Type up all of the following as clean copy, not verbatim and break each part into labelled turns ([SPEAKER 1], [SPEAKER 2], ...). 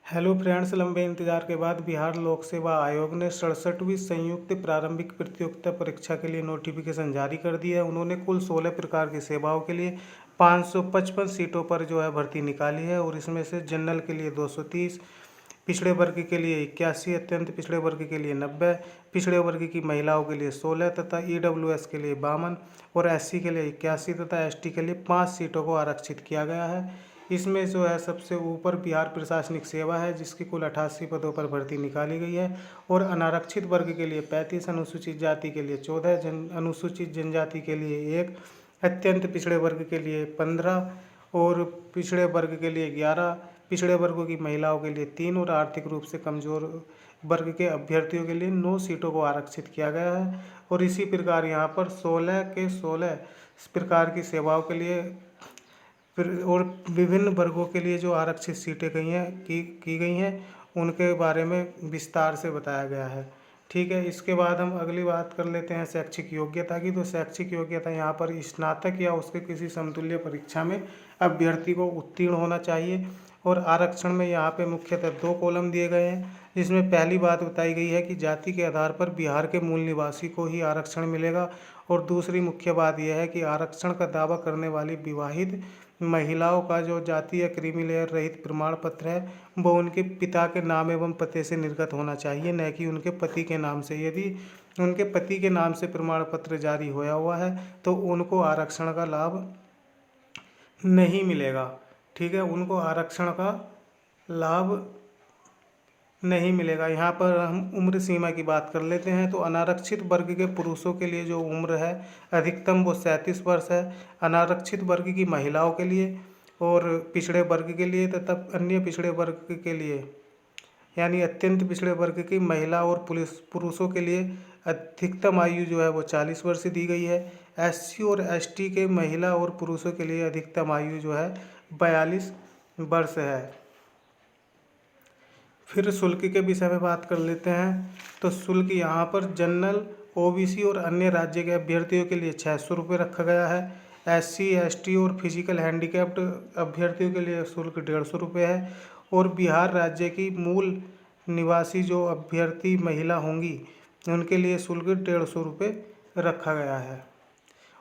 [SPEAKER 1] Hello friends, लंबे इंतजार के बाद बिहार लोक सेवा आयोग ने 67वीं संयुक्त प्रारंभिक प्रतियोगिता परीक्षा के लिए नोटिफिकेशन जारी कर दिया है। उन्होंने कुल 16 प्रकार की सेवाओं के लिए 555 सीटों पर भर्ती निकाली है और इसमें से जनरल के लिए 230, पिछड़े वर्ग के लिए 81, अत्यंत पिछड़े वर्ग के लिए 90, पिछड़े वर्ग की महिलाओं के लिए 16 तथा ईडब्ल्यूएस के लिए 52 और एससी के लिए 81 तथा एसटी के लिए 5 सीटों को आरक्षित किया गया है। इसमें सबसे ऊपर बिहार प्रशासनिक सेवा है, जिसकी कुल 88 पदों पर भर्ती निकाली गई है और अनारक्षित वर्ग के लिए 35, अनुसूचित जाति के लिए 14, अनुसूचित जनजाति के लिए 1, अत्यंत पिछड़े वर्ग के लिए 15 और पिछड़े वर्ग के लिए 11, पिछड़े वर्गों की महिलाओं के लिए 3 और आर्थिक रूप से कमजोर वर्ग के अभ्यर्थियों के लिए 9 सीटों को आरक्षित किया गया है। और इसी प्रकार यहाँ पर 16 के 16 प्रकार की सेवाओं के लिए फिर और विभिन्न वर्गों के लिए जो आरक्षित सीटें की गई हैं उनके बारे में विस्तार से बताया गया है। ठीक है, इसके बाद हम अगली बात कर लेते हैं शैक्षिक योग्यता की। तो शैक्षिक योग्यता यहाँ पर स्नातक या उसके किसी समतुल्य परीक्षा में अभ्यर्थी को उत्तीर्ण होना चाहिए। और आरक्षण में यहाँ पे मुख्यतः 2 कॉलम दिए गए हैं, जिसमें पहली बात बताई गई है कि जाति के आधार पर बिहार के मूल निवासी को ही आरक्षण मिलेगा। और दूसरी मुख्य बात यह है कि आरक्षण का दावा करने वाली विवाहित महिलाओं का जो जातीय क्रीमी लेयर रहित प्रमाण पत्र है वो उनके पिता के नाम एवं पते से निर्गत होना चाहिए, न कि उनके पति के नाम से। यदि उनके पति के नाम से प्रमाण पत्र जारी होया हुआ है तो उनको आरक्षण का लाभ नहीं मिलेगा। ठीक है, उनको आरक्षण का लाभ नहीं मिलेगा। यहाँ पर हम उम्र सीमा की बात कर लेते हैं। तो अनारक्षित वर्ग के पुरुषों के लिए जो उम्र है अधिकतम वो 37 वर्ष है, अनारक्षित वर्ग की महिलाओं के लिए और पिछड़े वर्ग के लिए तथा अन्य पिछड़े वर्ग के लिए यानी अत्यंत पिछड़े वर्ग की महिला और पुरुषों के लिए अधिकतम आयु वो 40 वर्ष दी गई है। एससी और एसटी के महिला और पुरुषों के लिए अधिकतम आयु 42 वर्ष है। फिर शुल्क के विषय में बात कर लेते हैं। तो शुल्क यहाँ पर जनरल, ओबीसी और अन्य राज्य के अभ्यर्थियों के लिए 600 रुपये रखा गया है। एससी, एसटी और फिजिकल हैंडीकैप्ड अभ्यर्थियों के लिए शुल्क 150 रुपये है। और बिहार राज्य की मूल निवासी जो अभ्यर्थी महिला होंगी उनके लिए शुल्क 150 रुपये रखा गया है।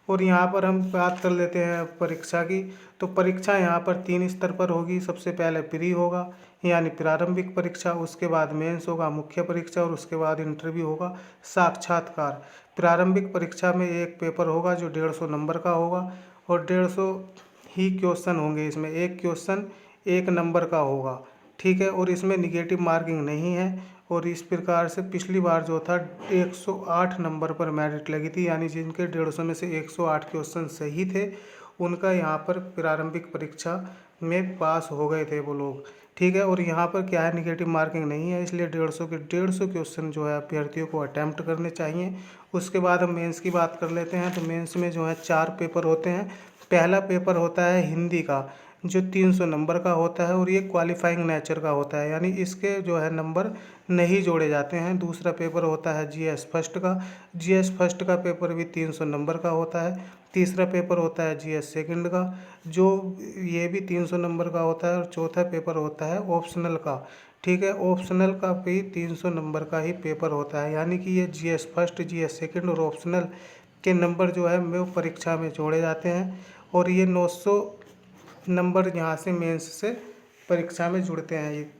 [SPEAKER 1] और यहाँ पर हम बात कर लेते हैं परीक्षा की। तो परीक्षा यहाँ पर 3 स्तर पर होगी। सबसे पहले प्री होगा यानी प्रारंभिक परीक्षा, उसके बाद मेंस होगा मुख्य परीक्षा और उसके बाद इंटरव्यू होगा साक्षात्कार। प्रारंभिक परीक्षा में एक पेपर होगा जो 150 नंबर का होगा और 150 ही क्वेश्चन होंगे। इसमें एक क्वेश्चन 1 नंबर का होगा। ठीक है, और इसमें निगेटिव मार्किंग नहीं है। और इस प्रकार से पिछली बार जो था 108 नंबर पर मेरिट लगी थी, यानी जिनके 150 में से 108 क्वेश्चन सही थे उनका यहाँ पर प्रारंभिक परीक्षा में पास हो गए थे वो लोग। ठीक है, और यहाँ पर क्या है, निगेटिव मार्किंग नहीं है, इसलिए 150 क्वेश्चन अभ्यर्थियों को अटैम्प्ट करने चाहिए। उसके बाद हम मेंस की बात कर लेते हैं। तो मेंस में 4 पेपर होते हैं। पहला पेपर होता है हिंदी का जो 300 नंबर का होता है और ये क्वालिफाइंग नेचर का होता है, यानी इसके नंबर नहीं जोड़े जाते हैं। दूसरा पेपर होता है जीएस फर्स्ट का। जीएस फर्स्ट का पेपर भी 300 नंबर का होता है। तीसरा पेपर होता है जीएस सेकंड का, जो ये भी 300 नंबर का होता है। और चौथा पेपर होता है ऑप्शनल का। ठीक है, ऑप्शनल का भी 300 नंबर का ही पेपर होता है, यानी कि ये जीएस फर्स्ट, जीएस सेकंड और ऑप्शनल के नंबर वो परीक्षा में जोड़े जाते हैं। और ये 900 नंबर यहाँ से मेंस से परीक्षा में जुड़ते हैं।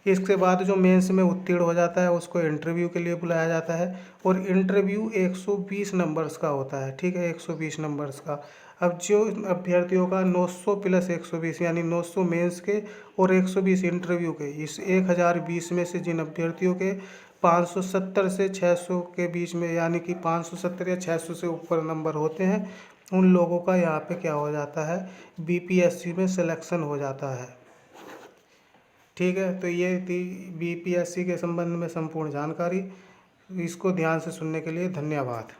[SPEAKER 1] इसके बाद जो मेंस में उत्तीर्ण हो जाता है उसको इंटरव्यू के लिए बुलाया जाता है और इंटरव्यू 120 नंबर्स का होता है। ठीक है, 120 नंबर्स का। अब जो अभ्यर्थियों का 900 प्लस 120 यानी 900 मेंस के और 120 इंटरव्यू के, इस 1020 में से जिन अभ्यर्थियों के 570 से 600 के बीच में यानी कि 570 या 600 से ऊपर नंबर होते हैं, उन लोगों का यहाँ पे क्या हो जाता है, बीपीएससी में सिलेक्शन हो जाता है। ठीक है, तो ये थी बीपीएससी के संबंध में संपूर्ण जानकारी। इसको ध्यान से सुनने के लिए धन्यवाद।